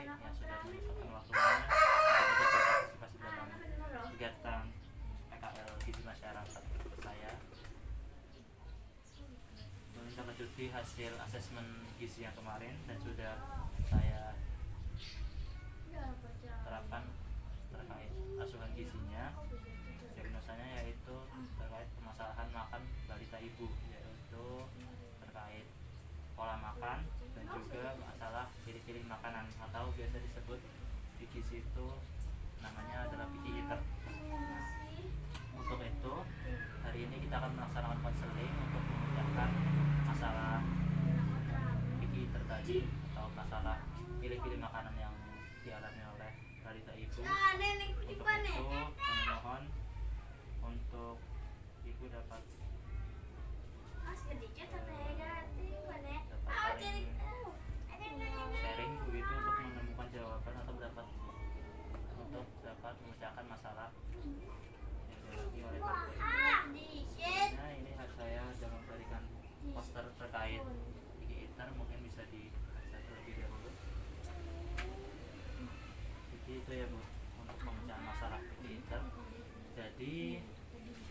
yang sudah menyempatkan waktunya untuk berpartisipasi dalam kegiatan PKL Gizi Masyarakat saya. Menindaklanjuti hasil asesmen gizi yang kemarin dan sudah saya terapkan terkait asuhan gizinya. Diagnosanya yaitu terkait permasalahan makan balita ibu, yaitu terkait pola makan dan juga masalah pilih-pilih makanan atau biasa disebut di gizi itu namanya adalah picky eater. Untuk itu hari ini kita akan melaksanakan konseling untuk memecahkan masalah picky eater tadi atau masalah pilih-pilih makanan yang dialami oleh balita ibu. Untuk itu kami mohon untuk ibu dapat sharing begitu untuk menemukan jawaban atau dapat memecahkan masalah yang dialami oleh balita ibu. Nah, ini saya sudah memberikan poster terkait picky eater, mungkin bisa dibaca terlebih dahulu. Jadi itu ya Bu, untuk pemecahan masalah picky eater. Jadi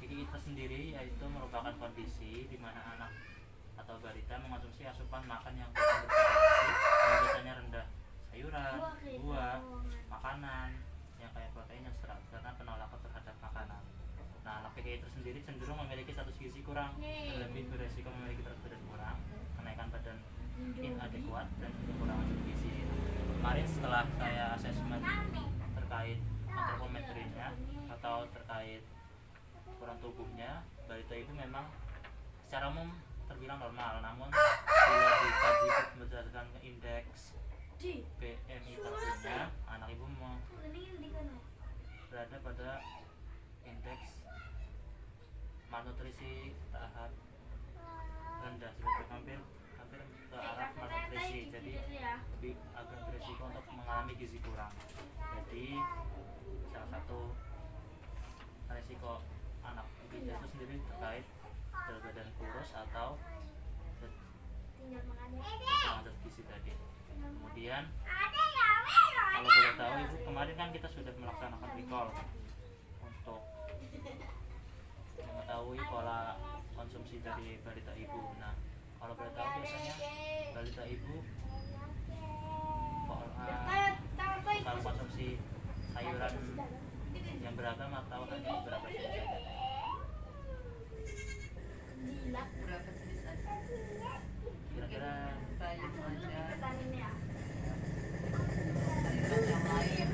picky eater sendiri yaitu merupakan kondisi di mana anak atau balita mengonsumsi asupan makan yang kurang bergizi yang biasanya rendah sayuran, buah, makanan yang kaya protein dan serat karena penolakan terhadap makanan. Nah, anak picky eater sendiri cenderung memiliki status gizi kurang dan lebih beresiko memiliki berat badan kurang, kenaikan badan inadekuat dan kekurangan gizi. Kemarin setelah saya asesmen terkait antropometrinya atau terkait ukuran tubuhnya, balita ibu memang secara umum terbilang normal, namun bila dikaji berdasarkan indeks BMI tertentunya, anak ibu berada pada indeks malnutrisi tahap rendah, seperti hampir ke arah malnutrisi, jadi lebih agak beresiko untuk mengalami gizi kurang. Jadi salah satu resiko anak itu sendiri terkait berat badan kurus atau kekurangan zat gizi tadi. Kemudian kalau boleh tahu ibu, kemarin kan kita sudah melaksanakan recall untuk mengetahui pola konsumsi dari balita ibu. Nah, kalau boleh tahu biasanya balita ibu kalau konsumsi sayuran yang beragam atau hanya beberapa jenis saja? Berapa jenis aja? Kira-kira Sayur aja. Sayuran yang lain.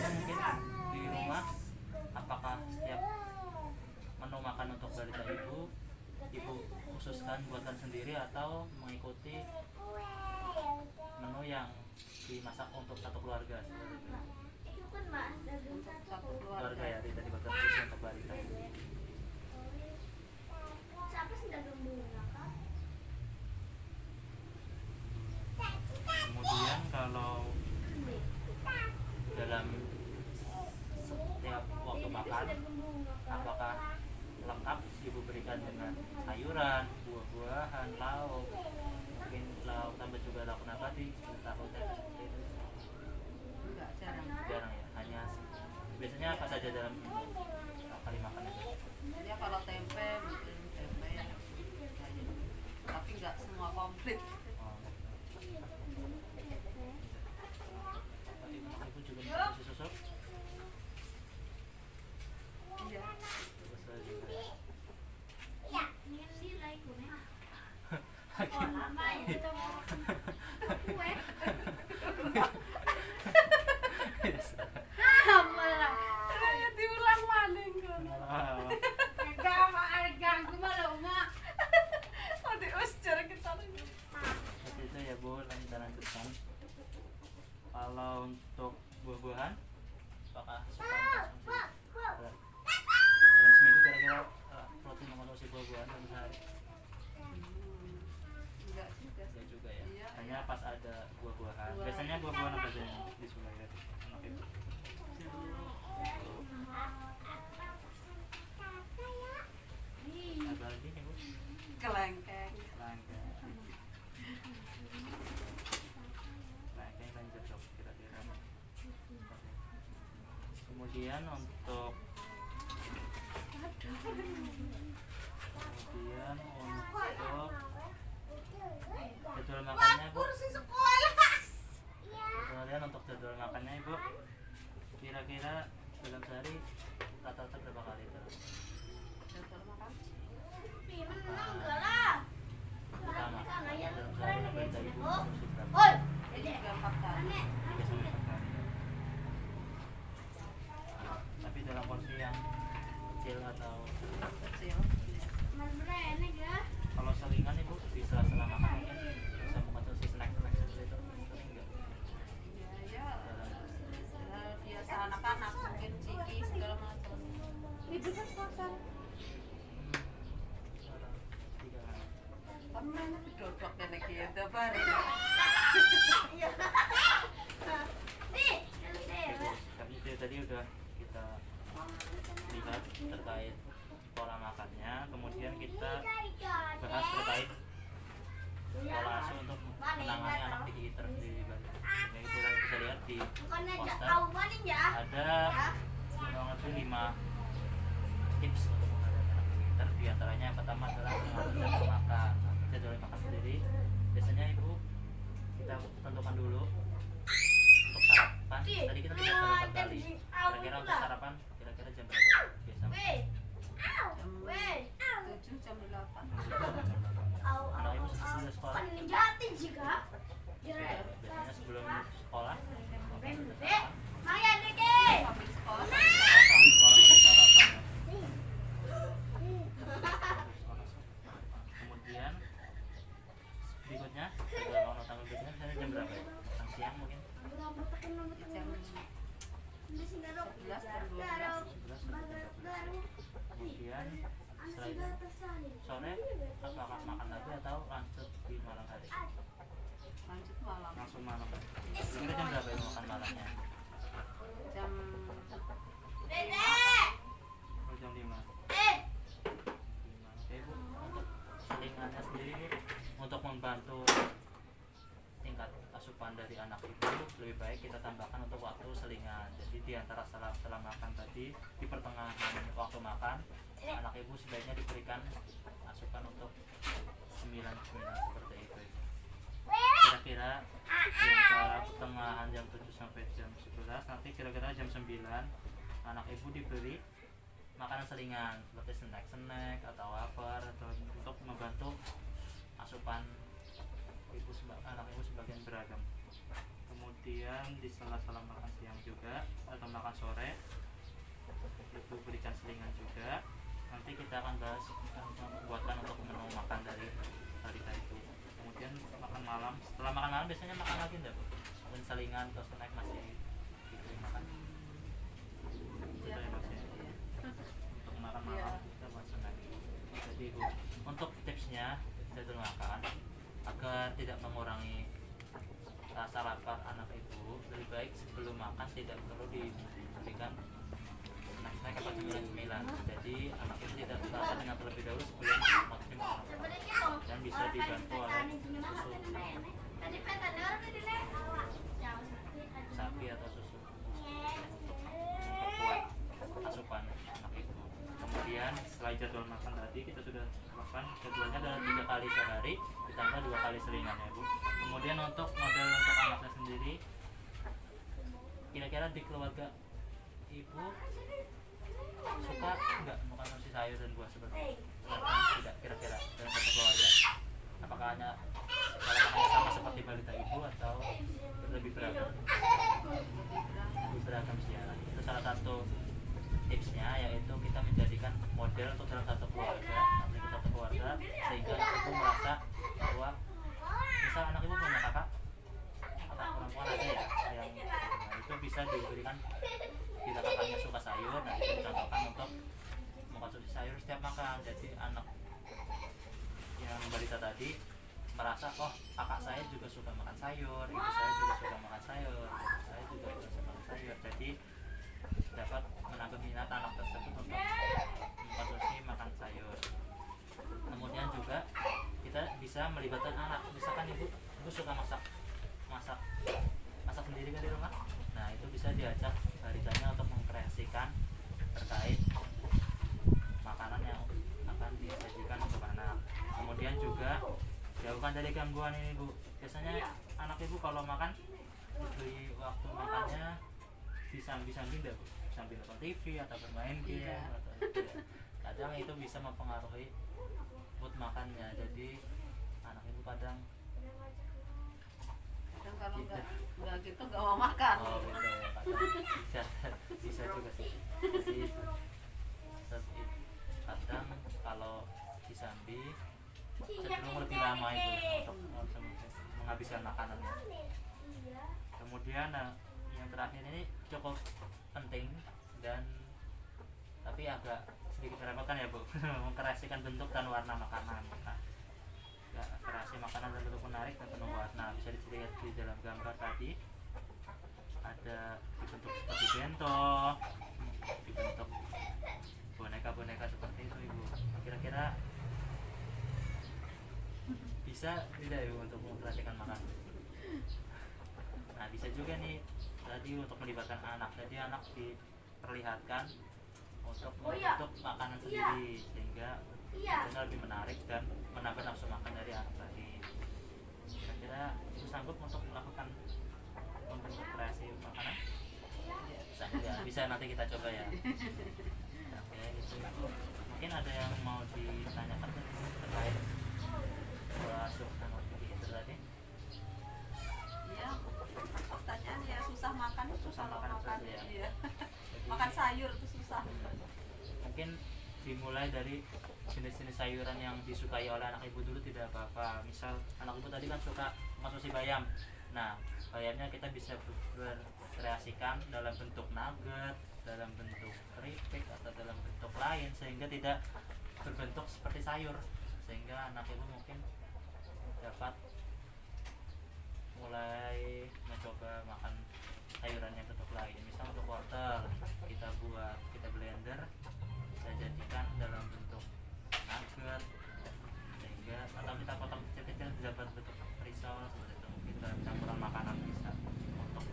mungkin di rumah, apakah setiap menu makan untuk balita ibu khususkan buatkan sendiri atau mengikuti menu yang dimasak untuk satu keluarga seperti itu? Untuk satu Keluarga ya, keluarga. tidak dibuatkan khusus untuk balita. Kemudian kalau dalam setiap waktu makan, apakah lengkap ibu berikan dengan sayuran, buah-buahan, lauk, mungkin lauk tambah juga lauk nabati, tahu tempe seperti itu? Enggak, jarang. Jarang ya, hanya biasanya apa saja dalam kali makan itu? Ya kalau tempe, bikin tempe kayak, tapi enggak semua komplit. Oh, tadi ibu juga mengkonsumsi susu? Iya. Terus juga Kayak diulang maling kan. wow. Oh, diusir kita lagi. Seperti itu ya Bu, kita lanjutkan. Kalau untuk buah-buahan Kemudian untuk jadwal makannya Bu. Kemudian untuk jadwal makannya Ibu, kira-kira dalam sehari rata-rata berapa kali terus? Jadwal makan Pertama, dalam sehari balita Ibu konsumsi berapa? 3-4 kali. 3 sampai 4 kali. Tapi dalam porsi yang kecil atau Kecil. kalau selingan Ibu di sela-sela makan mungkin bisa mengkonsumsi snack-snack seperti itu, sering nggak? Ya, biasa anak-anak mungkin ciki segala macam. Sekarang 3 kali. Tapi mana dodok nenek kita bare. Ibu, tapi itu tadi udah kita lihat terkait pola makannya, kemudian kita bahas terkait pola asuh untuk menangani anak picky eater di Bali. Nah, itu bisa lihat di poster ada kurang lebih 5 tips untuk menghadapi anak picky eater. Di antaranya yang pertama adalah mengatur jadwal makan. Jadwal makan sendiri biasanya Ibu kita tentukan dulu untuk sarapan. Tadi kita tidak sarapan kali. Kira-kira untuk sarapan kira-kira jam berapa biasa? Jam 7 jam 8. Anak Ibu sudah sekolah. Biasanya sebelum sekolah. Habis sekolah Sampai sekolah pakai sarapan. Kemudian berikutnya jadwal makan utama biasanya misalnya jam berapa ya? Makan siang mungkin jam 11 jam 12. 11 sampai jam 12. Kemudian setelah itu sore makan lagi atau lanjut di malam hari? Lanjut malam Langsung malam hari. Kira-kira jam berapa ya makan malamnya? jam Oh, jam 5. Oke Bu, untuk selingannya sendiri Bu, untuk membantu tingkat asupan dari anak Ibu lebih baik kita tambahkan untuk waktu selingan. Jadi di antara setelah makan tadi, di pertengahan waktu makan anak Ibu sebaiknya diberikan asupan untuk 9 seperti itu. Kira-kira di antara pertengahan jam 7 sampai jam 11, nanti kira-kira jam 9 anak Ibu diberi makanan selingan seperti snack atau wafer atau untuk membantu asupan anak Ibu sebagian beragam. Kemudian di sela-sela makan siang juga atau makan sore Ibu berikan selingan juga. Nanti kita akan bahas membuatkan untuk menu makan dari balita itu. Kemudian makan malam, setelah makan malam biasanya makan lagi enggak Bu? Mungkin selingan atau snack masih diberi makan? Itu ya Mas ya. Untuk makan malam kita buat snack. Jadi Bu, untuk tipsnya jadwal makan agar tidak mengurangi rasa lapar anak Ibu, lebih baik sebelum makan tidak perlu diberikan snack atau cemilan. Jadi anak Ibu tidak merasa dengan terlebih dahulu sebelum mengkonsumsi makanan dan bisa dibantu oleh susu sapi atau susu untuk memperkuat asupan anak Ibu. Kemudian setelah jadwal makan tadi kita sudah lakukan jadwalnya adalah 3 kali sehari ditambah 2 kali selingan ya Bu. Kemudian untuk model untuk anaknya sendiri, kira-kira di keluarga Ibu suka enggak mengkonsumsi sayur dan buah seperti tidak kira-kira dalam satu keluarga? Apakah hanya sama seperti balita Ibu atau lebih beragam? Lebih beragam sih ya. Itu salah satu tipsnya, yaitu kita menjadikan model untuk dalam satu keluarga, sehingga anak Ibu merasa bahwa misal anak Ibu punya kakak perempuan ada ya yang itu bisa diberikan bila kakaknya suka sayur, nah itu dicontohkan untuk mengkonsumsi sayur setiap makan. Jadi anak yang balita tadi merasa, oh kakak saya juga suka makan sayur, ibu saya juga suka makan sayur, saya juga suka makan sayur. Jadi dapat menambah minat anak tersebut untuk mengkonsumsi makan sayur. Kemudian juga kita bisa melibatkan anak, misalkan ibu suka masak sendiri kan di rumah, nah itu bisa diajak balitanya untuk mengkreasi memperhatikan terkait makanan yang akan disajikan untuk anak. Kemudian juga jauhkan dari gangguan ini Bu. Biasanya anak ibu kalau makan diberi waktu makannya disambi-sambi enggak Bu? Sambil nonton TV atau bermain game atau ya. Kadang itu bisa mempengaruhi mood makannya. Jadi anak ibu kadang kalau nggak gitu nggak mau makan. oh gitu ya, kadang bisa juga sih. Jadi kadang kalau disambi cenderung lebih lama itu untuk menghabiskan makanannya. Kemudian yang terakhir ini cukup penting dan tapi agak sedikit merepotkan ya Bu, mengkreasikan bentuk dan warna makanan. Nah, kreasi makanan dan bentuk menarik dan penuh warna bisa dilihat di dalam gambar tadi. Ada dibentuk seperti bento, dibentuk boneka-boneka seperti itu Ibu. Kira-kira bisa tidak Ibu untuk memperhatikan makanan? Nah bisa juga nih tadi untuk melibatkan anak. Jadi anak diperlihatkan untuk membentuk makanan sendiri sehingga itu lebih menarik dan menambah nafsu makan dari anak tadi. Kira-kira Ibu sanggup untuk melakukan membentuk kreasi makanan? Sanggup ya? Bisa nanti kita coba ya. Oke, itu mungkin ada yang mau ditanyakan terkait asuh anak itu tadi? Iya, pertanyaan ya susah makan itu Susah kalau makan makan ya. iya. Jadi, Makan sayur itu susah. mungkin dimulai dari jenis-jenis sayuran yang disukai oleh anak ibu dulu tidak apa-apa. Misal anak ibu tadi kan suka mengkonsumsi bayam. Nah, bayamnya kita bisa berkreasikan dalam bentuk nugget, dalam bentuk keripik atau dalam bentuk lain sehingga tidak berbentuk seperti sayur, sehingga anak ibu mungkin dapat mulai mencoba makan sayurannya bentuk lain. Misal untuk wortel kita blender, kita jadikan dalam bentuk nugget sehingga atau kita potong kecil-kecil dapat bentuk risol seperti itu. Mungkin dalam campuran makanan bisa untuk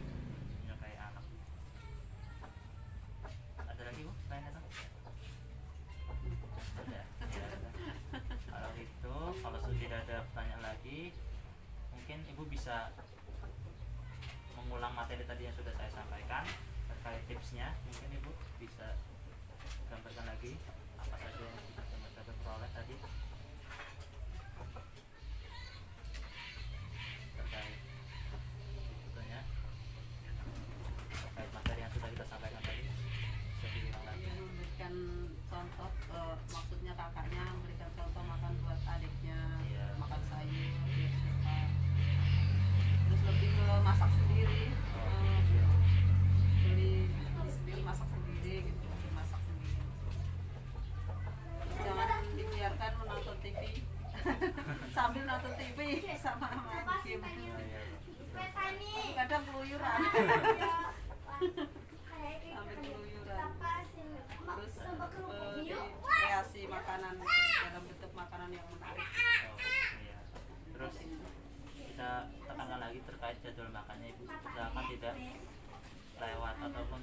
menyukai anak. Ada lagi Bu selain itu? Ada. Ya, ada. Kalau itu kalau sudah tidak ada pertanyaan lagi, mungkin Ibu bisa mengulang materi tadi yang sudah saya sampaikan terkait tipsnya. Mungkin Ibu bisa gambarkan lagi apa saja yang kita dapat peroleh tadi terkait sebetulnya terkait materi yang sudah kita sampaikan tadi. Bisa diulang lagi. Dia memberikan contoh, maksudnya kakaknya memberikan contoh makan buat adiknya, Iya. makan sayur dia suka. Terus lebih ke masak sendiri, Iya. beli sendiri masak sendiri gitu, masak sendiri. Terus jangan dibiarkan menonton TV sambil nonton TV sama main game. Iya. Kadang keluyuran. Sambil keluyuran. Terus kreasi makanan dalam bentuk makanan yang menarik. Oh, iya. Terus kita tekankan lagi terkait jadwal makannya Ibu. Usahakan tidak lewat ataupun